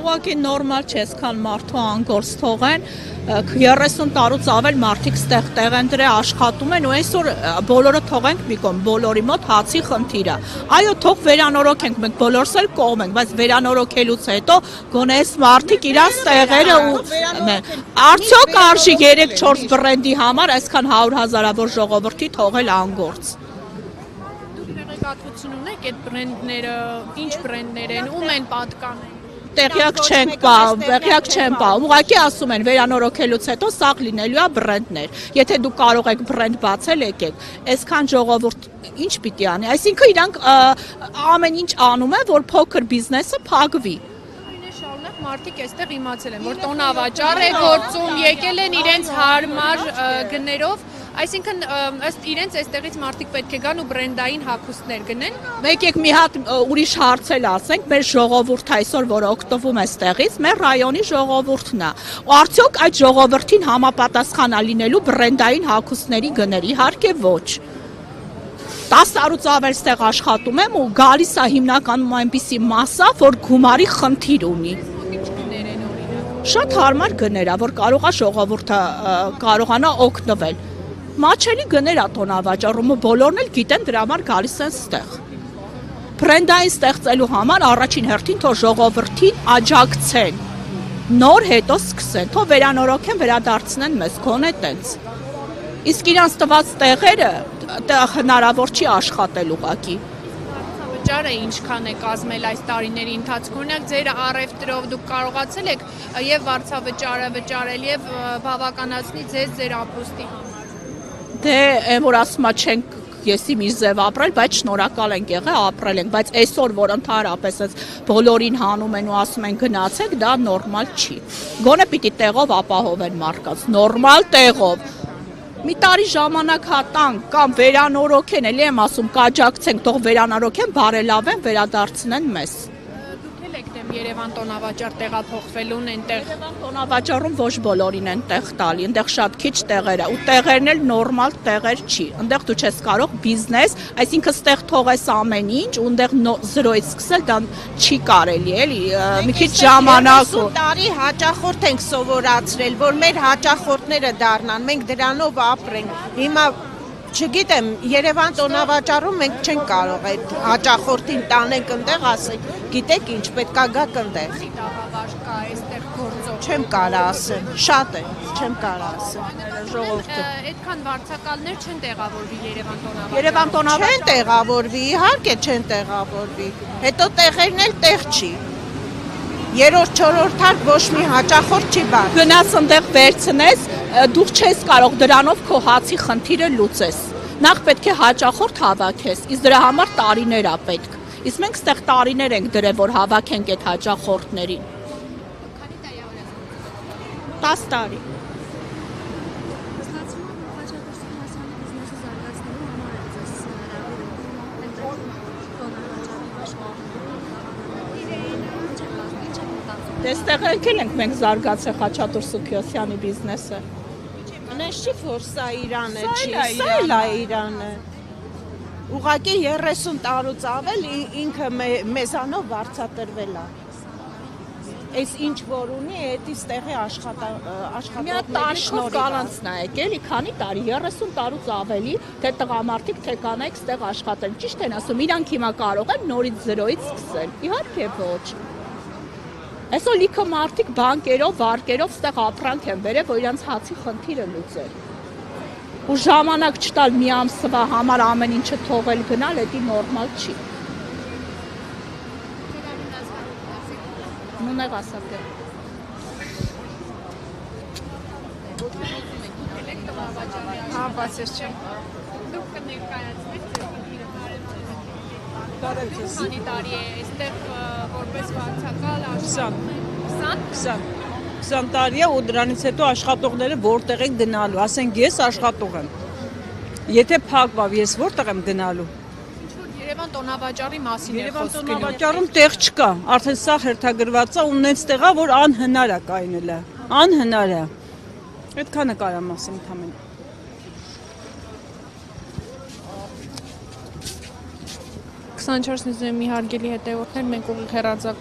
Ուղղակի նորմալ չէ, այսքան մարդու անգործ թողեն, 30 տարուց ավել մարդիկ ստեղ տեղ են դրել, աշխատում են ու այսօր բոլորը թողենք մի կողմ, բոլորի մոտ հացի խնդիրը։ Այո, թող վերանորոգենք, մենք բոլորս էլ կողմ ենք, բայց վերանորոգելուց հետո գոնե այս մարդիկ իրանց տեղերը ու արդյոք արժի 3-4 բրենդի համար այսքան 100,000-ավոր ժողովրդի թողել անգործ։ Տեղեկատվություն ունեք այդ բրենդները, ինչ բրենդներ են, ում են պատկանում։ Տեղյակ չեն պահում, ուղղակի ասում են վերանորոգելուց հետո սաղ լինելու է բրենդներ, եթե դուք կարող եք բրենդ բացել եկեք, այսքան ժողովուրդ ինչ պիտի անի, այսինքն իրանք ամեն ինչ անում են, որ փոքր բիզնեսը փակվի։ Շարունակ մարդիկ այստեղ իմացել են, որ տոնավաճառ է գործում, եկել են իրենց հարմար գներով, այսինքն ըստ իրենց այստեղից մարդիկ պետք է գան ու բրենդային հագուստներ գնեն։ Եկեք մի հատ ուրիշ հարց էլ ասենք, մեր ժողովուրդը այսօր, որ օգտվում է այստեղից, մեր ռայոնի ժողովուրդն է։ Ու արդյոք այդ ժողովրդին համապատասխան է լինելու բրենդային հագուստների գներ, իհարկե ոչ։ 10 տարուց ավել ստեղ աշխատում եմ ու գալիս է հիմնականում այնպիսի մասա, որ գումարի խնդիր ունի։ Շատ հարմար գներ է, որ կարող է ժողովուրդը կարողանա օգտվել։ Մաչելի գներ է տոնավաճառումը, բոլորն էլ գիտեն դրա համար գալիս են ստեղ։ Բրենդային ստեղծելու համար առաջին հերթին թող ժողովրդին աջակցեն, նոր հետո սկսեն, թող վերանորոգեն, վերադարձնեն մեզ, գոնե տենց։ Իսկ իրանց տված տեղերը հնարավոր չի աշխատել ուղղակի։ Վճարը ինչքան է կազմել այս տարիների ընթացքում, օրինակ ձեր առևտրով դուք կարողացել եք եւ վարձավճարը վճարել եւ բավականացնի ձեր ապրուստի համար։ Դե որ ասում չենք եսի մի ձև ապրել, բայց շնորհակալ ենք եղել, ապրել ենք, բայց այսօր որ ընդհանրապես այս բոլորին հանում են ու ասում են գնացեք, դա նորմալ չի։ Գոնե պիտի տեղով ապահովեն մարդկանց, նորմալ տեղով։ Մի տարի ժամանակ հատան կամ վերանորոգեն, էլի եմ ասում, կաջակցենք, թող վերանորոգեն, բարելավեն, վերադարձնեն մեզ։ Դուք եք դեմ Երևան տոնավաճառ տեղափոխվելուն այնտեղ։ Երևան տոնավաճառում ոչ բոլորին են տեղ տալի, այնտեղ շատ քիչ տեղեր է, ու տեղերն էլ նորմալ տեղեր չի։ Այնտեղ դու չես կարող բիզնես, այսինքն ստեղ թողես ամեն ինչ, ու այնտեղ զրոյից սկսել դա չի կարելի, էլի, մի քիչ ժամանակ։ 30 տարի հաճախորդ ենք սովորացրել, որ մեր հաճախորդները դառնան, մենք դրանով ապրենք։ Հիմա չգիտեմ, Երևան տոնավաճառում մենք չենք կարող այդ հաճախորդին տանենք ընդեղ, ասենք, գիտեք ինչ, պետքա գաք ընդեղ։ Կա այստեղ գործող։ Չեմ կարա ասեմ, շատ է, չեմ կարա ասեմ։ Ժողովուրդը։ Այդքան վարձակալներ չեն տեղավորվի Երևան տոնավաճառում։ Երևան տոնավաճառ Չեն տեղավորվի, իհարկե չեն տեղավորվի։ Հետո տեղերն էլ տեղ չի։ Երրորդ, չորրորդ հարկ ոչ մի հաճախորդ չի բան։ Գնաս ընդեղ վերցնես, դու չես կարող դրանով քո հացի խնդիրը լուծես։ Նախ պետք է հաճախորդ հավաքես, իսկ դրա համար տարիներ է պետք։ Իսկ մենք ստեղ տարիներ ենք դրել, որ հավաքենք այդ հաճախորդներին։ 10 տարի։ Դեստեղ ենք մենք զարգացել Խաչատուր Սուքյոսյանի բիզնեսը։ Նես չի, որ սա Իրանը չի, սա էլ է Իրանը։ Ուղղակի 30 տարուց ավել ինքը մեզանով վարձատրվել է։ Այս ինչ որ ունի, էդից տեղի աշխատողների Մի հատ տաշնով կանանց նայեք, էլի քանի տարի, 30 տարուց ավելի, թե տղամարդիկ, թե կանայք ստեղ աշխատեն։ Ճիշտ են ասում, իրանք հիմա կարող են նորից զրոյից սկսել։ Իհարկե ոչ։ Այսօր լիքը մարդիկ բանկերով, վարկերով ստեղ ապրանք են բերել, որ իրանց հացի խնդիրը լուծել։ Ու ժամանակ չտալ մի ամսվա համար ամեն ինչը թողել գնալ, դա նորմալ չի։ Նունեղ ասակ է։ Հա, բայց ես չեմ։ Դուք կներկայացնեք քանի տարի է այստեղ որպես վարձակալ աշխատում։ 20 տարի է ու դրանից հետո աշխատողները որտեղ են գնալու, ասենք ես աշխատող եմ։ Եթե փակվավ, ես որտեղ եմ գնալու։ Երևան տոնավաճառի մասին է Երևան խոսքը։ տոնավաճառում տեղ չկա, արդեն սա հերթագրված է ու նենց տեղ է, որ անհնար է կայնելը, անհնար է։ Այդքանը կարամ ասեմ ընդամենը։ 24-ից մի հարգելի հետևորդներ, մենք ուղիղ հեռարձակ